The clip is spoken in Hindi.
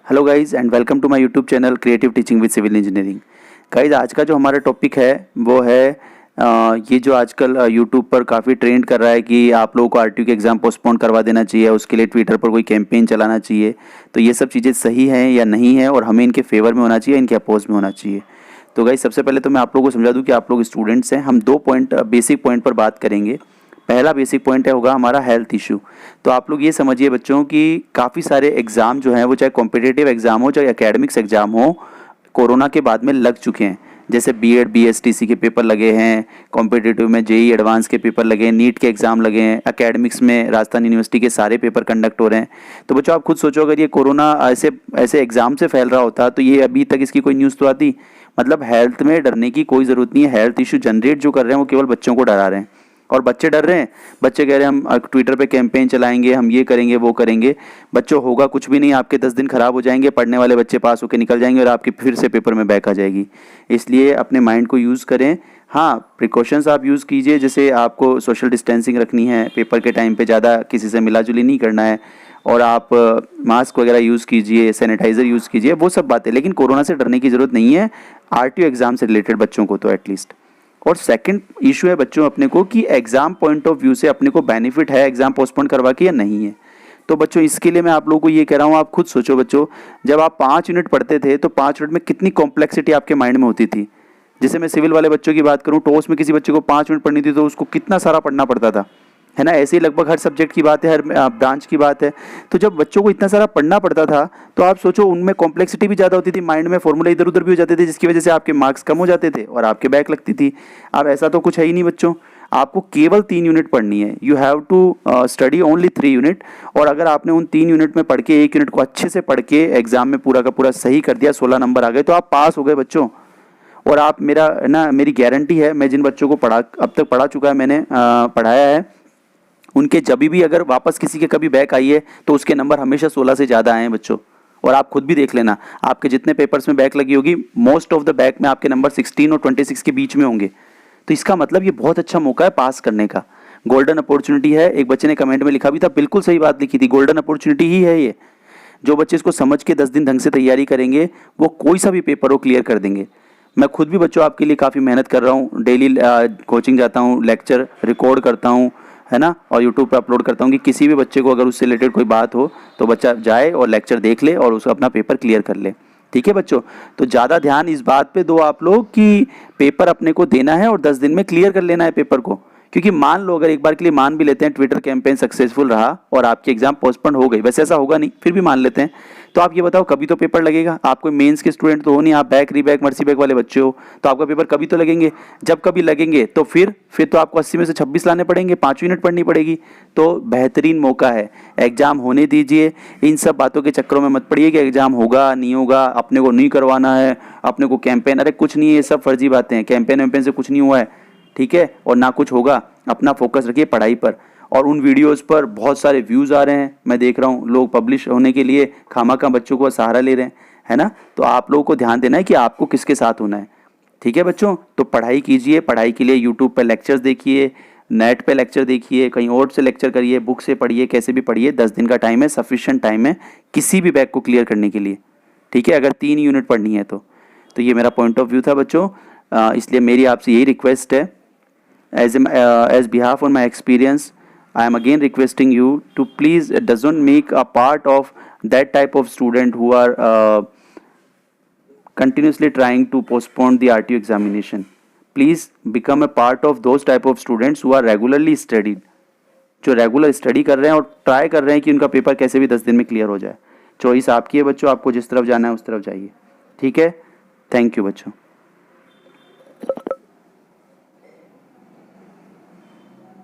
Hello guys and welcome to my YouTube channel creative teaching with civil engineering. Guys आज का जो हमारा टॉपिक है वो है ये जो आजकल यूट्यूब पर काफ़ी ट्रेंड कर रहा है कि आप लोगों को आरटीयू के एग्ज़ाम पोस्टपोन करवा देना चाहिए, उसके लिए ट्विटर पर कोई कैंपेन चलाना चाहिए। तो ये सब चीज़ें सही हैं या नहीं है और हमें इनके फेवर में होना चाहिए, इनके अपोज में होना चाहिए। तो गाइज सबसे पहले तो मैं आप लोगों को समझा दूँ कि आप लोग स्टूडेंट्स हैं। हम दो बेसिक पॉइंट पर बात करेंगे। पहला बेसिक पॉइंट है होगा हमारा हेल्थ इशू। तो आप लोग ये समझिए बच्चों कि काफ़ी सारे एग्ज़ाम जो हैं वो चाहे कॉम्पिटिटिव एग्ज़ाम हो चाहे एकेडमिक्स एग्ज़ाम हो, कोरोना के बाद में लग चुके हैं। जैसे बीएड बीएसटीसी के पेपर लगे हैं, कॉम्पिटिटिव में जेई एडवांस के पेपर लगे हैं, नीट के एग्ज़ाम लगे हैं, एकेडमिक्स में राजस्थान यूनिवर्सिटी के सारे पेपर कंडक्ट हो रहे हैं। तो बच्चों आप खुद सोचो, अगर ये कोरोना ऐसे ऐसे एग्ज़ाम से फैल रहा होता तो ये अभी तक इसकी कोई न्यूज़ तो आती। मतलब हेल्थ में डरने की कोई ज़रूरत नहीं है। हेल्थ इशू जनरेट जो कर रहे हैं वो केवल बच्चों को डरा रहे हैं और बच्चे डर रहे हैं। बच्चे कह रहे हैं हम ट्विटर पे कैंपेन चलाएंगे, हम ये करेंगे वो करेंगे। बच्चों होगा कुछ भी नहीं, आपके 10 दिन खराब हो जाएंगे, पढ़ने वाले बच्चे पास होकर निकल जाएंगे और आपकी फिर से पेपर में बैक आ जाएगी। इसलिए अपने माइंड को यूज़ करें। हाँ, प्रिकॉशंस आप यूज़ कीजिए, जैसे आपको सोशल डिस्टेंसिंग रखनी है, पेपर के टाइम पे ज़्यादा किसी से मिलाजुली नहीं करना है और आप मास्क वगैरह यूज़ कीजिए, सैनिटाइज़र यूज़ कीजिए, वो सब बातें। लेकिन कोरोना से डरने की ज़रूरत नहीं है, आरटीयू एग्ज़ाम से रिलेटेड बच्चों को तो एटलीस्ट। और सेकंड इशू है बच्चों अपने को कि एग्जाम पॉइंट ऑफ व्यू से अपने को बेनिफिट है एग्जाम पोस्टपोन करवा के या नहीं है। तो बच्चों इसके लिए मैं आप लोगों को ये कह रहा हूँ, आप खुद सोचो बच्चों, जब आप 5 यूनिट पढ़ते थे तो 5 यूनिट में कितनी कॉम्प्लेक्सिटी आपके माइंड में होती थी। जैसे मैं सिविल वाले बच्चों की बात करूँ, टॉस में किसी बच्चे को 5 यूनिट पढ़नी थी तो उसको कितना सारा पढ़ना पड़ता था, है ना। ऐसे ही लगभग हर सब्जेक्ट की बात है, हर ब्रांच की बात है। तो जब बच्चों को इतना सारा पढ़ना पड़ता था तो आप सोचो उनमें कॉम्प्लेक्सिटी भी ज़्यादा होती थी, माइंड में फॉर्मूला इधर उधर भी हो जाते थे, जिसकी वजह से आपके मार्क्स कम हो जाते थे और आपके बैक लगती थी। अब ऐसा तो कुछ है ही नहीं बच्चों, आपको केवल 3 यूनिट पढ़नी है। You have to study only 3 unit. और अगर आपने उन 3 यूनिट में पढ़ के 1 यूनिट को अच्छे से पढ़ के एग्जाम में पूरा का पूरा सही कर दिया, 16 नंबर आ गए, तो आप पास हो गए बच्चों। और आप मेरी गारंटी है, मैं जिन बच्चों को अब तक पढ़ा चुका है, मैंने पढ़ाया है, उनके जब भी अगर वापस किसी के कभी बैक आई है तो उसके नंबर हमेशा 16 से ज़्यादा आए हैं बच्चों। और आप खुद भी देख लेना, आपके जितने पेपर्स में बैक लगी होगी, मोस्ट ऑफ द बैक में आपके नंबर 16 और 26 के बीच में होंगे। तो इसका मतलब ये बहुत अच्छा मौका है पास करने का, गोल्डन अपॉर्चुनिटी है। एक बच्चे ने कमेंट में लिखा भी था, बिल्कुल सही बात लिखी थी, गोल्डन अपॉर्चुनिटी ही है ये। जो बच्चे इसको समझ के 10 दिन ढंग से तैयारी करेंगे वो कोई सा भी पेपर हो क्लियर कर देंगे। मैं खुद भी बच्चों आपके लिए काफ़ी मेहनत कर रहा हूँ, डेली कोचिंग जाता हूँ, लेक्चर रिकॉर्ड करता हूँ, है ना, और यूट्यूब पे अपलोड करता हूँ कि किसी भी बच्चे को अगर उससे रिलेटेड कोई बात हो तो बच्चा जाए और लेक्चर देख ले और उसको अपना पेपर क्लियर कर ले। ठीक है बच्चों, तो ज़्यादा ध्यान इस बात पे दो आप लोग कि पेपर अपने को देना है और 10 दिन में क्लियर कर लेना है पेपर को। क्योंकि मान लो अगर एक बार के लिए मान भी लेते हैं ट्विटर कैंपेन सक्सेसफुल रहा और आपकी एग्जाम पोस्टपोन हो गई, वैसे ऐसा होगा नहीं, फिर भी मान लेते हैं, तो आप ये बताओ कभी तो पेपर लगेगा। आप कोई मेंस के स्टूडेंट तो हो नहीं, आप बैक रीबैक मर्सी बैक वाले बच्चे हो, तो आपका पेपर कभी तो लगेंगे। जब कभी लगेंगे तो फिर तो आपको 80 में से 26 लाने पड़ेंगे, 5 यूनिट पढ़नी पड़ेगी। तो बेहतरीन मौका है, एग्जाम होने दीजिए। इन सब बातों के चक्करों में मत पड़िए कि एग्जाम होगा नहीं होगा, अपने को नहीं करवाना है, अपने को कैंपेन, अरे कुछ नहीं है, ये सब फर्जी बातें हैं। कैंपेन वैम्पेन से कुछ नहीं हुआ है, ठीक है, और ना कुछ होगा। अपना फोकस रखिए पढ़ाई पर। और उन वीडियोस पर बहुत सारे व्यूज़ आ रहे हैं, मैं देख रहा हूँ, लोग पब्लिश होने के लिए खामखा बच्चों को सहारा ले रहे हैं, है ना। तो आप लोगों को ध्यान देना है कि आपको किसके साथ होना है। ठीक है बच्चों, तो पढ़ाई कीजिए। पढ़ाई के लिए यूट्यूब पर लेक्चर्स देखिए, नेट पे लेक्चर देखिए, कहीं और से लेक्चर करिए, बुक से पढ़िए, कैसे भी पढ़िए। 10 दिन का टाइम है, सफिशिएंट टाइम है किसी भी बैक को क्लियर करने के लिए। ठीक है, अगर 3 यूनिट पढ़नी है तो ये मेरा पॉइंट ऑफ व्यू था बच्चों। इसलिए मेरी आपसे यही रिक्वेस्ट है, as behalf on my experience, I am again requesting you to please doesn't make a part of that type of student who are continuously trying to postpone the RTO examination. Please become a part of those type of students who are regularly studied, जो रेगुलर स्टडी कर रहे हैं और ट्राई कर रहे हैं कि उनका पेपर कैसे भी 10 दिन में क्लियर हो जाए। चॉइस आपकी है बच्चों, आपको जिस तरफ जाना है उस तरफ जाइए। ठीक है, थैंक यू बच्चों।